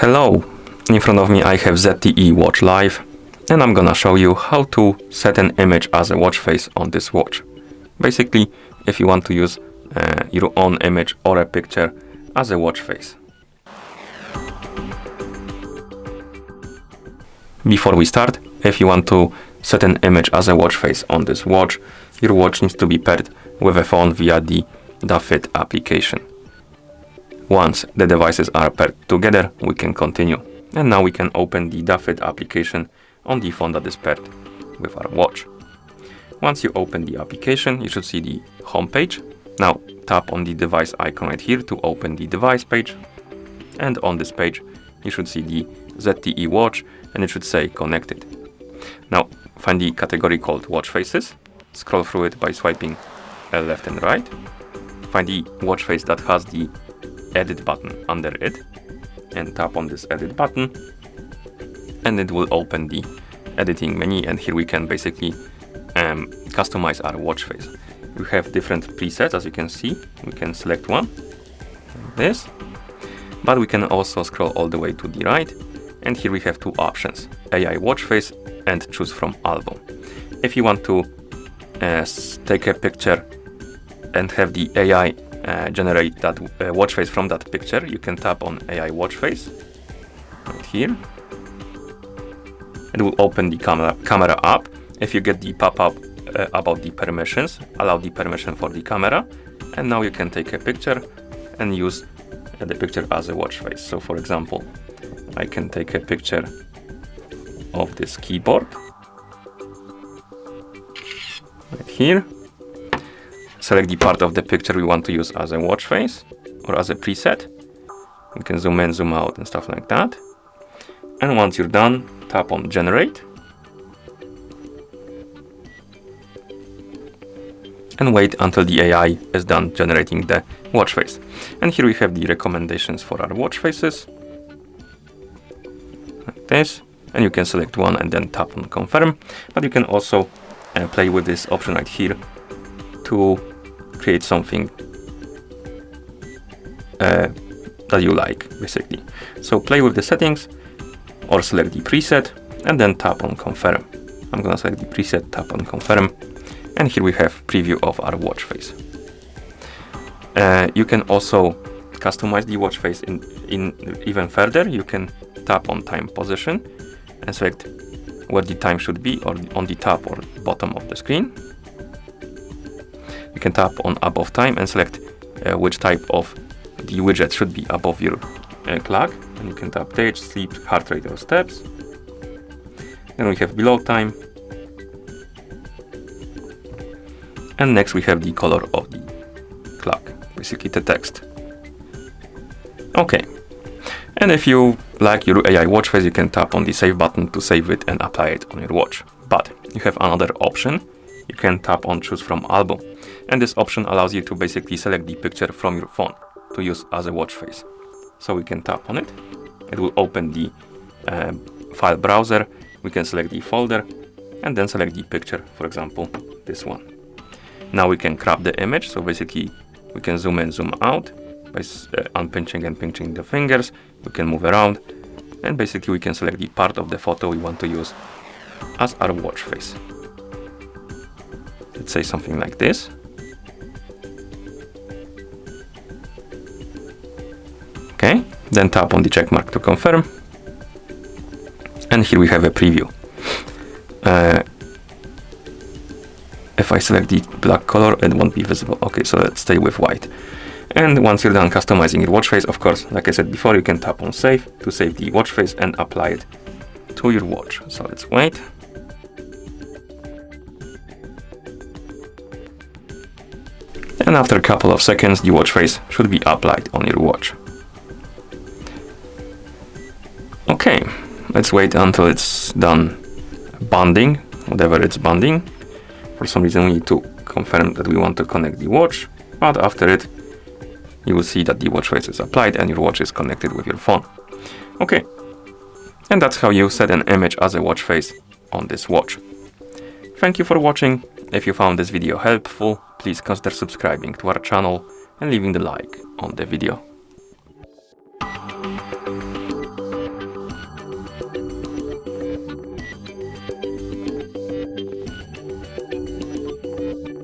Hello, in front of me I have ZTE Watch Live, and I'm gonna show you how to set an image as a watch face on this watch. Basically, if you want to use your own image or a picture as a watch face. Before we start, if you want to set an image as a watch face on this watch, your watch needs to be paired with a phone via the ZTE application. Once the devices are paired together, we can continue. And now we can open the ZTE application on the phone that is paired with our watch. Once you open the application, you should see the home page. Now tap on the device icon right here to open the device page. And on this page, you should see the ZTE Watch and it should say connected. Now find the category called watch faces. Scroll through it by swiping left and right. Find the watch face that has the edit button under it and tap on this edit button and it will open the editing menu, and here we can basically customize our watch face. We have different presets, as you can see. We can select one like this, but we can also scroll all the way to the right, and here we have two options: AI watch face and choose from album. If you want to take a picture and have the AI generate that watch face from that picture, you can tap on AI watch face right here. It will open the camera app. If you get the pop-up about the permissions, allow the permission for the camera, and now you can take a picture and use the picture as a watch face. So for example, I can take a picture of this keyboard right here. Select the part of the picture we want to use as a watch face or as a preset. You can zoom in, zoom out and stuff like that. And once you're done, tap on generate. And wait until the AI is done generating the watch face. And here we have the recommendations for our watch faces. Like this. And you can select one and then tap on confirm. But you can also play with this option right here to create something that you like, basically. So play with the settings or select the preset and then tap on confirm. I'm gonna select the preset, tap on confirm, and here we have preview of our watch face. You can also customize the watch face in even further. You can tap on time position and select where the time should be, or on the top or bottom of the screen. You can tap on above time and select which type of the widget should be above your clock. And you can tap date, sleep, heart rate or steps. Then we have below time. And next we have the color of the clock, basically the text. Okay. And if you like your AI watch face, you can tap on the save button to save it and apply it on your watch. But you have another option. You can tap on choose from album. And this option allows you to basically select the picture from your phone to use as a watch face. So we can tap on it. It will open the file browser. We can select the folder and then select the picture, for example, this one. Now we can crop the image. So basically we can zoom in, zoom out by unpinching and pinching the fingers. We can move around and basically we can select the part of the photo we want to use as our watch face. Let's say something like this. Okay, then tap on the check mark to confirm. And here we have a preview. If I select the black color, it won't be visible. Okay, so let's stay with white. And once you're done customizing your watch face, of course, like I said before, you can tap on save to save the watch face and apply it to your watch. So let's wait. And after a couple of seconds, the watch face should be applied on your watch. Okay, let's wait until it's done bonding, whatever it's bonding. For some reason we need to confirm that we want to connect the watch, but after it, you will see that the watch face is applied and your watch is connected with your phone. Okay, and that's how you set an image as a watch face on this watch. Thank you for watching. If you found this video helpful, please consider subscribing to our channel and leaving the like on the video.